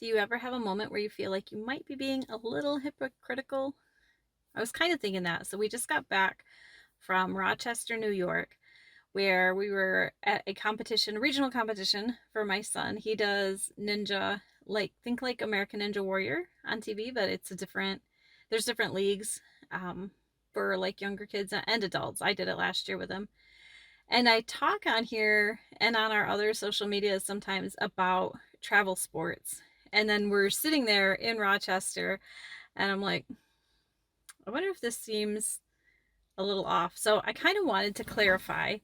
Do you ever have a moment where you feel like you might be being a little hypocritical? I was kind of thinking that. So we just got back from Rochester, New York, where we were at a competition, a regional competition for my son. He does ninja, like think like American Ninja Warrior on TV, but it's a different. There's different leagues um, for like younger kids and adults. I did it last year with him. And I talk on here and on our other social medias sometimes about travel sports. And then we're sitting there in Rochester, and I'm like, I wonder if this seems a little off. So I kind of wanted to clarify,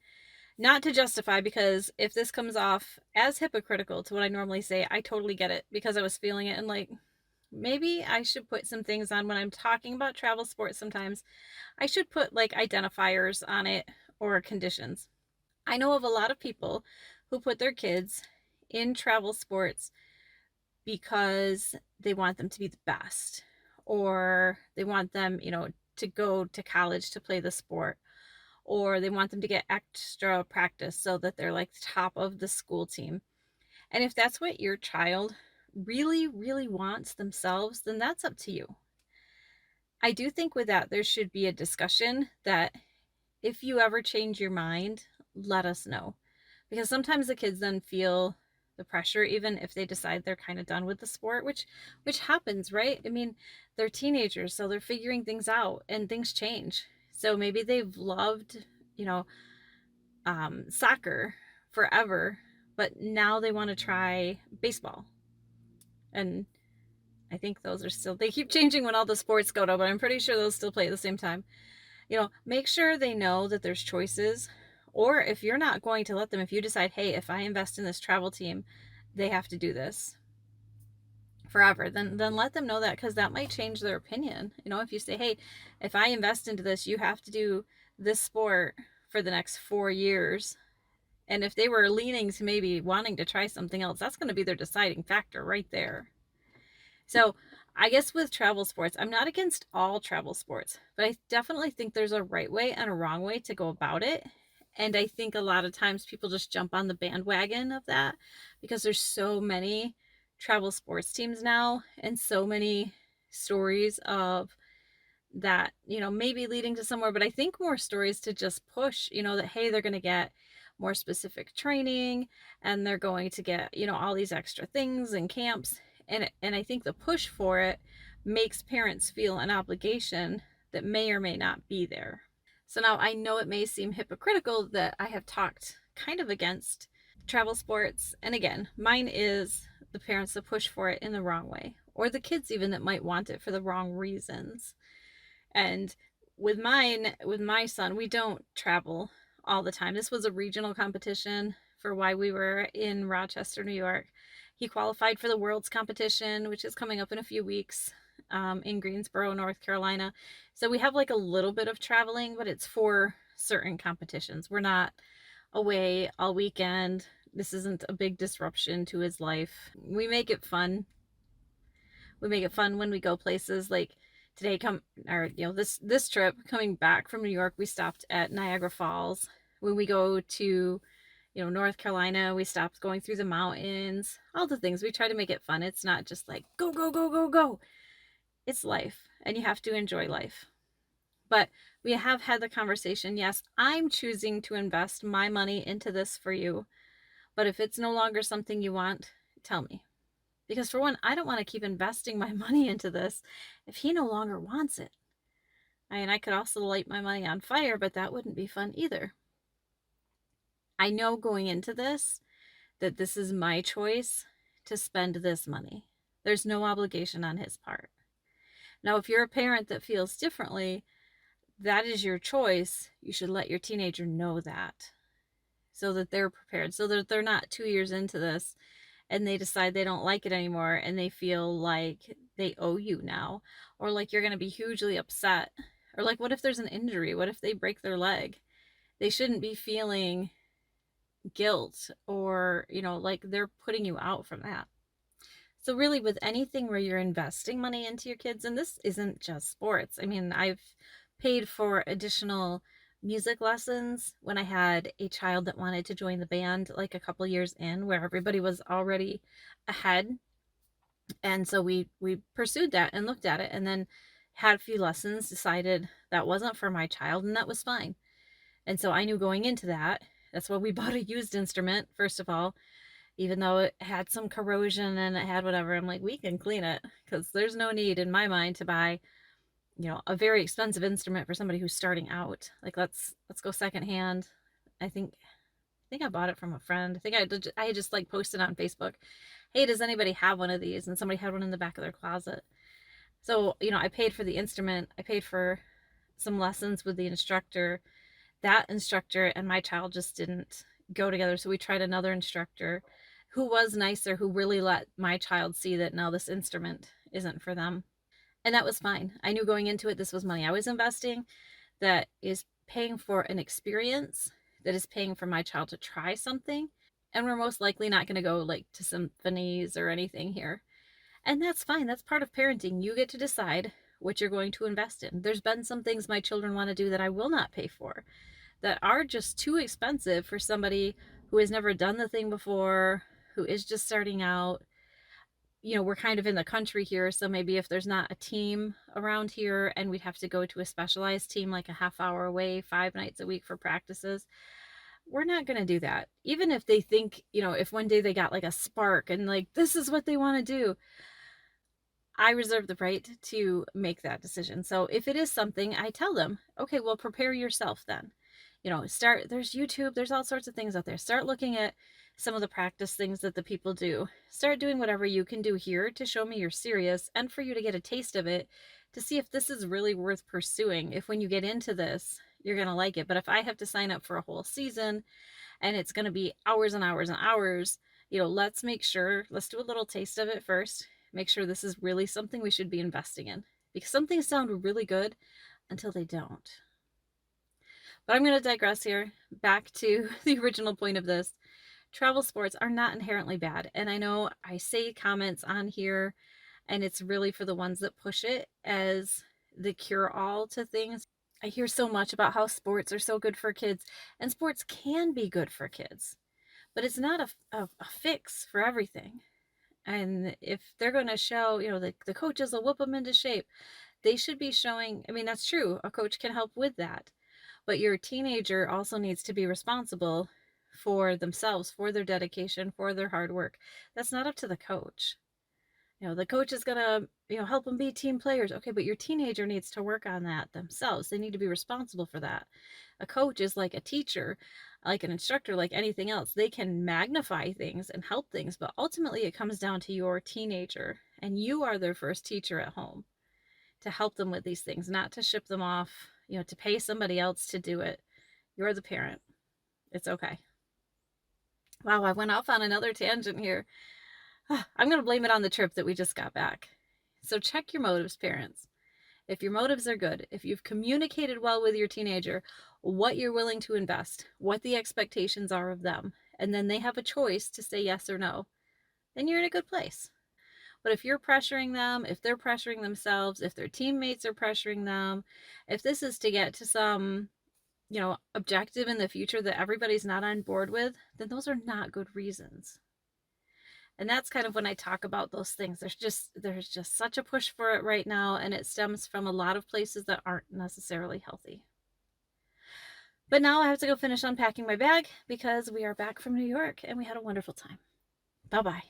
not to justify, because if this comes off as hypocritical to what I normally say, I totally get it because I was feeling it. And like, maybe I should put some things on when I'm talking about travel sports sometimes. I should put like identifiers on it or conditions. I know of a lot of people who put their kids in travel sports because they want them to be the best, or they want them, to go to college to play the sport, or they want them to get extra practice so that they're like the top of the school team. And if that's what your child really, really wants themselves, then that's up to you. I do think with that, there should be a discussion that if you ever change your mind, let us know. Because sometimes the kids then feel the pressure even if they decide they're kind of done with the sport, which happens, right? I mean, they're teenagers, so they're figuring things out and things change. So maybe they've loved, you know, soccer forever, but now they want to try baseball. And I think those are still, they keep changing when all the sports go to, but I'm pretty sure those still play at the same time. Make sure they know that there's choices. Or if you're not going to let them, if you decide, hey, if I invest in this travel team, they have to do this forever, then let them know that, because that might change their opinion. If you say, hey, if I invest into this, you have to do this sport for the next 4 years. And if they were leaning to maybe wanting to try something else, that's going to be their deciding factor right there. So I guess with travel sports, I'm not against all travel sports, but I definitely think there's a right way and a wrong way to go about it. And I think a lot of times people just jump on the bandwagon of that because there's so many travel sports teams now and so many stories of that, maybe leading to somewhere. But I think more stories to just push, that, hey, they're going to get more specific training and they're going to get, all these extra things and camps. And I think the push for it makes parents feel an obligation that may or may not be there. So now I know it may seem hypocritical that I have talked kind of against travel sports. And again, mine is the parents that push for it in the wrong way, or the kids even that might want it for the wrong reasons. And with my son, we don't travel all the time. This was a regional competition for why we were in Rochester, New York. He qualified for the World's competition, which is coming up in a few weeks, in Greensboro, North Carolina. So we have like a little bit of traveling, but it's for certain competitions. We're not away all weekend. This isn't a big disruption to his life. We make it fun. We make it fun when we go places like today, this trip coming back from New York, we stopped at Niagara Falls. When we go to, North Carolina, we stopped going through the mountains, all the things. We try to make it fun. It's not just like go, go, go, go, go. It's life, and you have to enjoy life. But we have had the conversation. Yes, I'm choosing to invest my money into this for you. But if it's no longer something you want, tell me. Because for one, I don't want to keep investing my money into this if he no longer wants it. I could also light my money on fire, but that wouldn't be fun either. I know going into this that this is my choice to spend this money. There's no obligation on his part. Now, if you're a parent that feels differently, that is your choice. You should let your teenager know that so that they're prepared, so that they're not 2 years into this and they decide they don't like it anymore and they feel like they owe you now, or like you're going to be hugely upset, or like, what if there's an injury? What if they break their leg? They shouldn't be feeling guilt, or like they're putting you out from that. So really, with anything where you're investing money into your kids, and this isn't just sports. I mean, I've paid for additional music lessons when I had a child that wanted to join the band like a couple years in, where everybody was already ahead. And so we pursued that and looked at it, and then had a few lessons, decided that wasn't for my child, and that was fine. And so I knew going into that, that's why we bought a used instrument, first of all, even though it had some corrosion and it had whatever. I'm like, we can clean it, because there's no need in my mind to buy, a very expensive instrument for somebody who's starting out. Like, let's go secondhand. I think I bought it from a friend. I just like posted on Facebook, hey, does anybody have one of these? And somebody had one in the back of their closet. So, I paid for the instrument. I paid for some lessons with the instructor. That instructor and my child just didn't go together. So we tried another instructor who was nicer, who really let my child see that no, this instrument isn't for them. And that was fine. I knew going into it, this was money I was investing that is paying for an experience, that is paying for my child to try something. And we're most likely not going to go like to symphonies or anything here. And that's fine. That's part of parenting. You get to decide what you're going to invest in. There's been some things my children want to do that I will not pay for, that are just too expensive for somebody who has never done the thing before, who is just starting out. We're kind of in the country here, so maybe if there's not a team around here and we'd have to go to a specialized team like a half hour away 5 nights a week for practices, we're not going to do that. Even if they think, if one day they got like a spark and like this is what they want to do, I reserve the right to make that decision. So if it is something, I tell them, okay, well, prepare yourself then. There's YouTube, there's all sorts of things out there. Start looking at some of the practice things that the people do. Start doing whatever you can do here to show me you're serious, and for you to get a taste of it, to see if this is really worth pursuing. If when you get into this, you're going to like it. But if I have to sign up for a whole season and it's going to be hours and hours and hours, let's do a little taste of it first. Make sure this is really something we should be investing in, because some things sound really good until they don't. But I'm going to digress here. Back to the original point of this. Travel sports are not inherently bad. And I know I say comments on here, and it's really for the ones that push it as the cure-all to things. I hear so much about how sports are so good for kids, and sports can be good for kids, but it's not a fix for everything. And if they're going to show, the coaches will whip them into shape, they should be showing, I mean, that's true. A coach can help with that. But your teenager also needs to be responsible for themselves, for their dedication, for their hard work. That's not up to the coach. The coach is going to, help them be team players. Okay, but your teenager needs to work on that themselves. They need to be responsible for that. A coach is like a teacher, like an instructor, like anything else. They can magnify things and help things, but ultimately it comes down to your teenager, and you are their first teacher at home to help them with these things, not to ship them off, to pay somebody else to do it. You're the parent. It's okay. Wow, I went off on another tangent here. I'm going to blame it on the trip that we just got back. So check your motives, parents. If your motives are good, if you've communicated well with your teenager, what you're willing to invest, what the expectations are of them, and then they have a choice to say yes or no, then you're in a good place. But if you're pressuring them, if they're pressuring themselves, if their teammates are pressuring them, if this is to get to some, objective in the future that everybody's not on board with, then those are not good reasons. And that's kind of when I talk about those things. There's just such a push for it right now, and it stems from a lot of places that aren't necessarily healthy. But now I have to go finish unpacking my bag because we are back from New York and we had a wonderful time. Bye-bye.